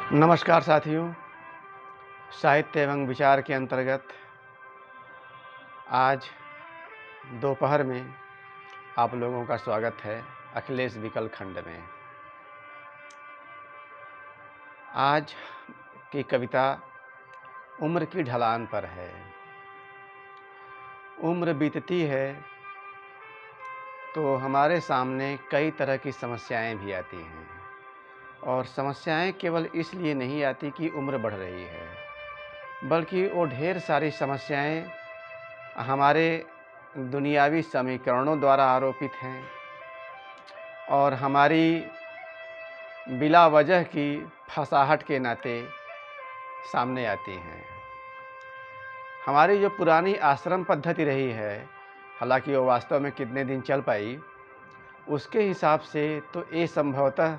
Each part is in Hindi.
नमस्कार साथियों। साहित्य एवं विचार के अंतर्गत आज दोपहर में आप लोगों का स्वागत है अखिलेश विकल खंड में। आज की कविता उम्र की ढलान पर है। उम्र बीतती है तो हमारे सामने कई तरह की समस्याएं भी आती हैं, और समस्याएं केवल इसलिए नहीं आती कि उम्र बढ़ रही है, बल्कि वो ढेर सारी समस्याएं हमारे दुनियावी समीकरणों द्वारा आरोपित हैं और हमारी बिला वजह की फसाहट के नाते सामने आती हैं। हमारी जो पुरानी आश्रम पद्धति रही है, हालांकि वो वास्तव में कितने दिन चल पाई, उसके हिसाब से तो ये संभवतः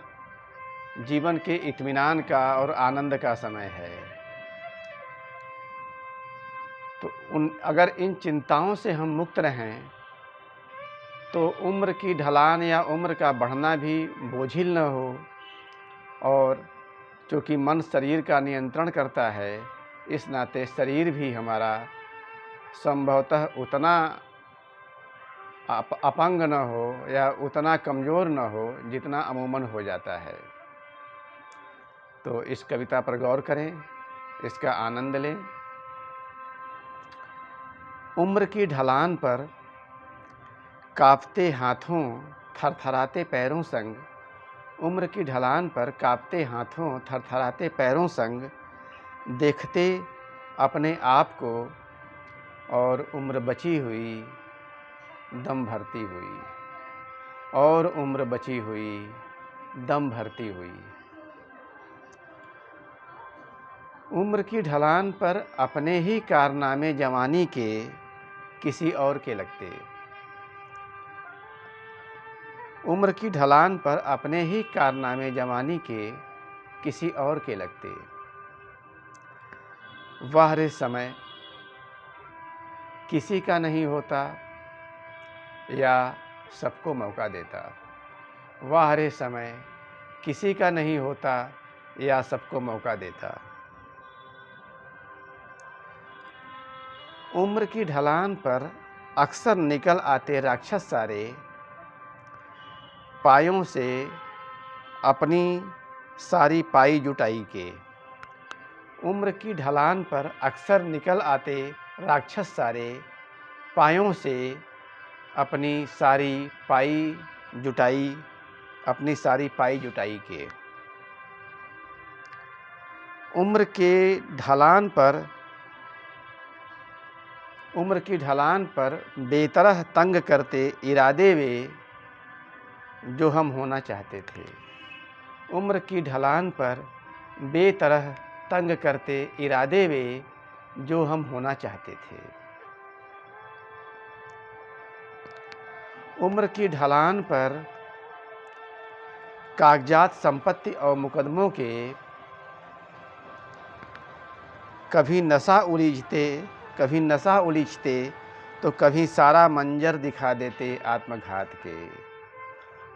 जीवन के इत्मीनान का और आनंद का समय है। तो अगर इन चिंताओं से हम मुक्त रहें तो उम्र की ढलान या उम्र का बढ़ना भी बोझिल न हो, और चूँकि मन शरीर का नियंत्रण करता है, इस नाते शरीर भी हमारा संभवतः उतना अपंग न हो या उतना कमज़ोर न हो जितना अमूमन हो जाता है। तो इस कविता पर गौर करें, इसका आनंद लें। उम्र की ढलान पर कांपते हाथों थरथराते पैरों संग, उम्र की ढलान पर कांपते हाथों थरथराते पैरों संग देखते अपने आप को, और उम्र बची हुई दम भरती हुई, और उम्र बची हुई दम भरती हुई। उम्र की ढलान पर अपने ही कारनामे जवानी के किसी और के लगते, उम्र की ढलान पर अपने ही कारनामे जवानी के किसी और के लगते। वाह रे समय किसी का नहीं होता या सबको मौका देता, वाह रे समय किसी का नहीं होता या सबको मौका देता। उम्र की ढलान पर अक्सर निकल आते राक्षस सारे, पायों से अपनी सारी पाई जुटाई के। उम्र की ढलान पर अक्सर निकल आते राक्षस सारे, पायों से अपनी सारी पाई जुटाई, अपनी सारी पाई जुटाई के। उम्र के ढलान पर उम्र की ढलान पर बेतरह तंग करते इरादे वे जो हम होना चाहते थे। उम्र की ढलान पर बेतरह तंग करते इरादे वे जो हम होना चाहते थे। उम्र की ढलान पर कागजात संपत्ति और मुकदमों के कभी नशा उलीझते तो कभी सारा मंजर दिखा देते आत्मघात के।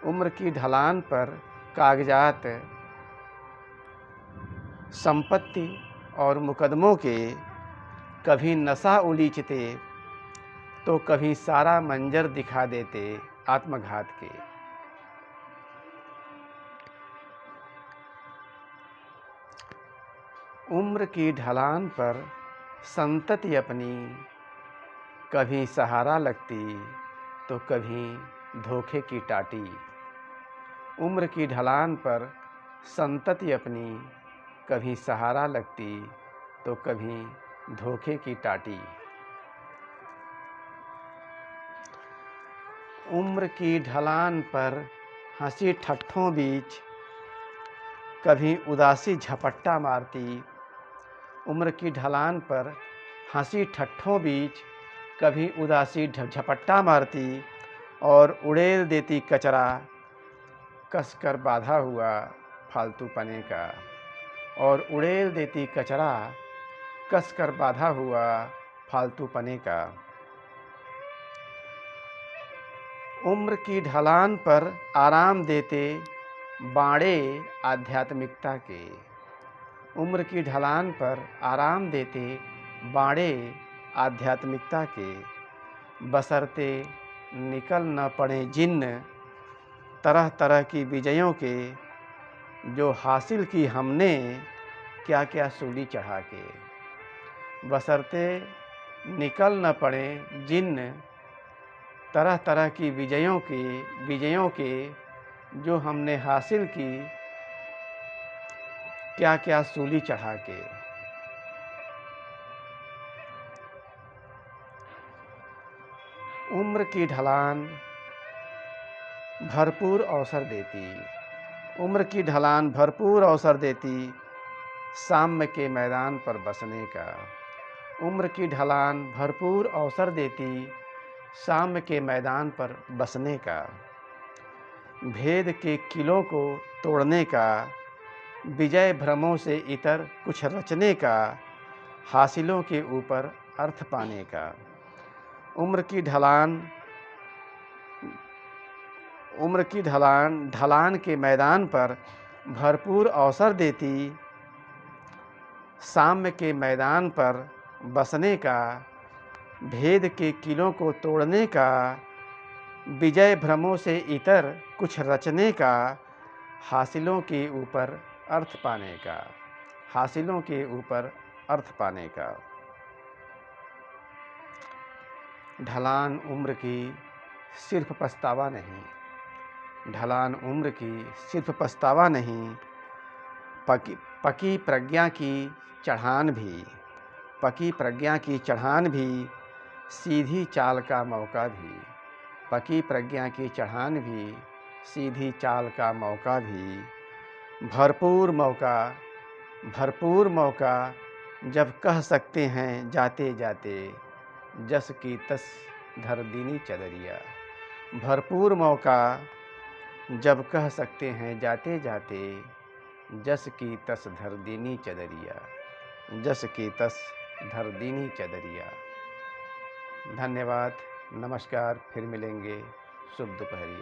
उम्र की ढलान पर कागजात संपत्ति और मुकदमों के कभी नशा उलीझते तो कभी सारा मंजर दिखा देते आत्मघात के। उम्र की ढलान पर संतति अपनी कभी सहारा लगती तो कभी धोखे की टाटी। उम्र की ढलान पर संतति अपनी कभी सहारा लगती तो कभी धोखे की टाटी। उम्र की ढलान पर हंसी ठट्ठों बीच कभी उदासी झपट्टा मारती। उम्र की ढलान पर हंसी ठट्ठों बीच कभी उदासी झपट्टा मारती, और उड़ेल देती कचरा कसकर बांधा हुआ फालतू पने का, और उड़ेल देती कचरा कसकर बांधा हुआ फालतू पने का। उम्र की ढलान पर आराम देते बाड़े आध्यात्मिकता के। उम्र की ढलान पर आराम देते बाड़े आध्यात्मिकता के, बशर्ते निकल न पड़े जिन्न तरह तरह की विजयों के, जो हासिल की हमने क्या क्या सूली चढ़ा के। बशर्ते निकल न पड़े जिन्न तरह तरह की विजयों के जो हमने हासिल की क्या क्या सूली चढ़ा के। उम्र की ढलान भरपूर अवसर देती, उम्र की ढलान भरपूर अवसर देती साम्य के मैदान पर बसने का। उम्र की ढलान भरपूर अवसर देती साम्य के मैदान पर बसने का, भेद के किलों को तोड़ने का, विजय भ्रमों से इतर कुछ रचने का, हासिलों के ऊपर अर्थ पाने का। उम्र की ढलान के मैदान पर भरपूर अवसर देती साम्य के मैदान पर बसने का, भेद के किलों को तोड़ने का, विजय भ्रमों से इतर कुछ रचने का, हासिलों के ऊपर अर्थ पाने का, हासिलों के ऊपर अर्थ पाने का। ढलान उम्र की सिर्फ पछतावा नहीं, ढलान उम्र की सिर्फ पछतावा नहीं, पकी प्रज्ञा की चढ़ान भी, पकी प्रज्ञा की चढ़ान भी, सीधी चाल का मौका भी, पकी प्रज्ञा की चढ़ान भी, सीधी चाल का मौका भी, भरपूर मौका जब कह सकते हैं जाते जाते, जस की तस धर दीनी चदरिया। भरपूर मौका जब कह सकते हैं जाते जाते, जस की तस धर दीनी चदरिया, जस की तस धर दीनी चदरिया। धन्यवाद, नमस्कार, फिर मिलेंगे। शुभ दोपहरी।